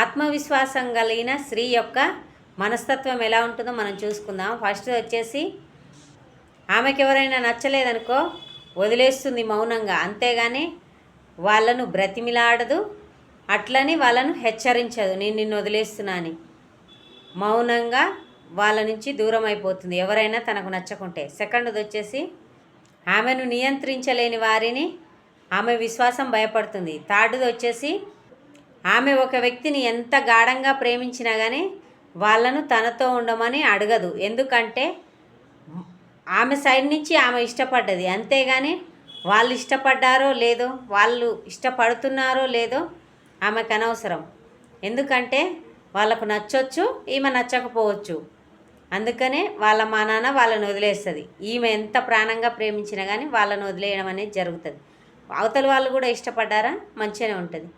ఆత్మవిశ్వాసం కలిగిన స్త్రీ యొక్క మనస్తత్వం ఎలా ఉంటుందో మనం చూసుకుందాం. ఫస్ట్ వచ్చేసి ఆమెకి ఎవరైనా నచ్చలేదనుకో వదిలేస్తుంది మౌనంగా, అంతేగాని వాళ్ళను బ్రతిమిలాడదు, అట్లని వాళ్ళను హెచ్చరించదు నేను నిన్ను వదిలేస్తున్నా అని. మౌనంగా వాళ్ళ నుంచి దూరం అయిపోతుంది ఎవరైనా తనకు నచ్చకుంటే. సెకండ్ది వచ్చేసి ఆమెను నియంత్రించలేని వారిని ఆమె విశ్వాసం భయపడుతుంది. థర్డ్ది వచ్చేసి ఆమె ఒక వ్యక్తిని ఎంత గాఢంగా ప్రేమించినా కానీ వాళ్ళను తనతో ఉండమని అడగదు, ఎందుకంటే ఆమె సైడ్ నుంచి ఆమె ఇష్టపడ్డది, అంతేగాని వాళ్ళు ఇష్టపడ్డారో లేదో, వాళ్ళు ఇష్టపడుతున్నారో లేదో ఆమెకు అనవసరం. ఎందుకంటే వాళ్ళకు నచ్చొచ్చు, ఈమె నచ్చకపోవచ్చు. అందుకనే వాళ్ళ మా నాన్న వాళ్ళని వదిలేస్తుంది. ఈమె ఎంత ప్రాణంగా ప్రేమించినా కానీ వాళ్ళని వదిలేయడం అనేది జరుగుతుంది. అవతల వాళ్ళు కూడా ఇష్టపడ్డారా మంచిగానే ఉంటుంది,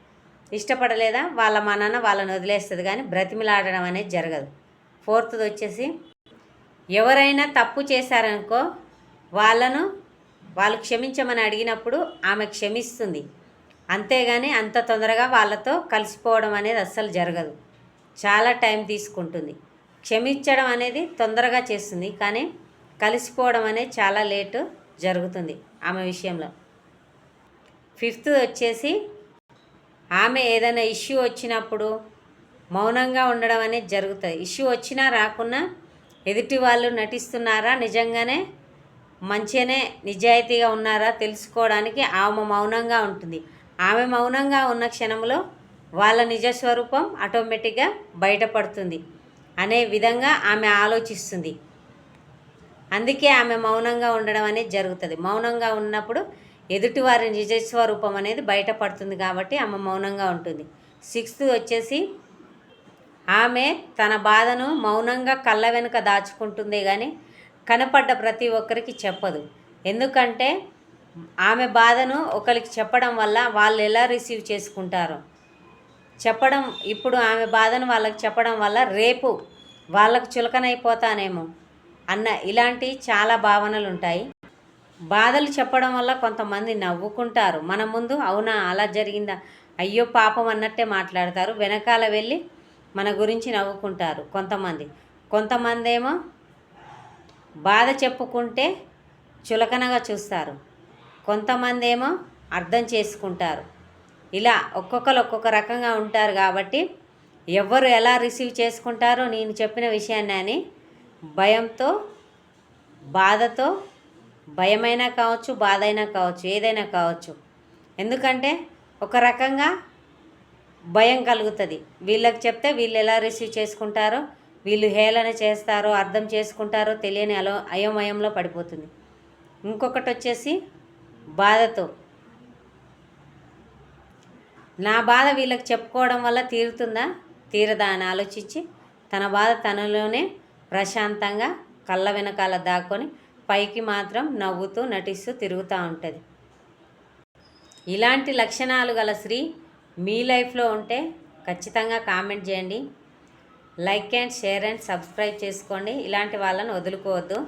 ఇష్టపడలేదా వాళ్ళ మా నాన్న వాళ్ళని వదిలేస్తుంది, కానీ బ్రతిమిలాడడం అనేది జరగదు. ఫోర్త్ది వచ్చేసి ఎవరైనా తప్పు చేశారనుకో వాళ్ళు క్షమించమని అడిగినప్పుడు ఆమె క్షమిస్తుంది, అంతేగాని అంత తొందరగా వాళ్ళతో కలిసిపోవడం అనేది అస్సలు జరగదు. చాలా టైం తీసుకుంటుంది. క్షమించడం అనేది తొందరగా చేస్తుంది, కానీ కలిసిపోవడం అనేది చాలా లేటు జరుగుతుంది ఆమె విషయంలో. ఫిఫ్త్ వచ్చేసి ఆమె ఏదైనా ఇష్యూ వచ్చినప్పుడు మౌనంగా ఉండడం అనేది జరుగుతుంది. ఇష్యూ వచ్చినా రాకున్నా ఎదుటి వాళ్ళు నటిస్తున్నారా నిజంగానే మంచిగానే నిజాయితీగా ఉన్నారా తెలుసుకోవడానికి ఆమె మౌనంగా ఉంటుంది. ఆమె మౌనంగా ఉన్న క్షణంలో వాళ్ళ నిజస్వరూపం ఆటోమేటిక్గా బయటపడుతుంది అనే విధంగా ఆమె ఆలోచిస్తుంది. అందుకే ఆమె మౌనంగా ఉండడం అనేది జరుగుతుంది. మౌనంగా ఉన్నప్పుడు ఎదుటివారి నిజస్వరూపం అనేది బయటపడుతుంది కాబట్టి ఆమె మౌనంగా ఉంటుంది. సిక్స్త్ వచ్చేసి ఆమె తన బాధను మౌనంగా కళ్ళ వెనుక దాచుకుంటుందే కానీ కనపడ్డ ప్రతి ఒక్కరికి చెప్పదు. ఎందుకంటే ఆమె బాధను ఒకరికి చెప్పడం వల్ల వాళ్ళు ఎలా రిసీవ్ చేసుకుంటారో చెప్పడం. ఇప్పుడు ఆమె బాధను వాళ్ళకి చెప్పడం వల్ల రేపు వాళ్ళకు చులకనైపోతానేమో అన్న ఇలాంటి చాలా భావనలు ఉంటాయి. బాధలు చెప్పడం వల్ల కొంతమంది నవ్వుకుంటారు మన ముందు, అవునా అలా జరిగిందా అయ్యో పాపం అన్నట్టే మాట్లాడతారు, వెనకాల వెళ్ళి మన గురించి నవ్వుకుంటారు కొంతమంది ఏమో బాధ చెప్పుకుంటే చులకనగా చూస్తారు, కొంతమంది ఏమో అర్థం చేసుకుంటారు. ఇలా ఒక్కొక్కరు ఒక్కొక్క రకంగా ఉంటారు కాబట్టి ఎవరు ఎలా రిసీవ్ చేసుకుంటారో నేను చెప్పిన విషయాన్ని అని భయంతో, బాధతో, భయమైనా కావచ్చు, బాధ అయినా కావచ్చు, ఏదైనా కావచ్చు. ఎందుకంటే ఒక రకంగా భయం కలుగుతుంది. వీళ్ళకి చెప్తే వీళ్ళు ఎలా రిసీవ్ చేసుకుంటారో, వీళ్ళు హేళన చేస్తారో, అర్థం చేసుకుంటారో తెలియని అయోమయంలో పడిపోతుంది. ఇంకొకటి వచ్చేసి బాధతో, నా బాధ వీళ్ళకి చెప్పుకోవడం వల్ల తీరుతుందా తీరదా అని ఆలోచించి తన బాధ తనలోనే ప్రశాంతంగా కళ్ళ వెనకాల దాక్కొని పైకి మాత్రం నవ్వుతూ నటిస్తూ తిరుగుతూ ఉంటుంది. ఇలాంటి లక్షణాలు గల స్త్రీ మీ లైఫ్లో ఉంటే ఖచ్చితంగా కామెంట్ చేయండి. Like and share and subscribe చేసుకోండి. ఇలాంటి వాళ్ళని వదులుకోవద్దు.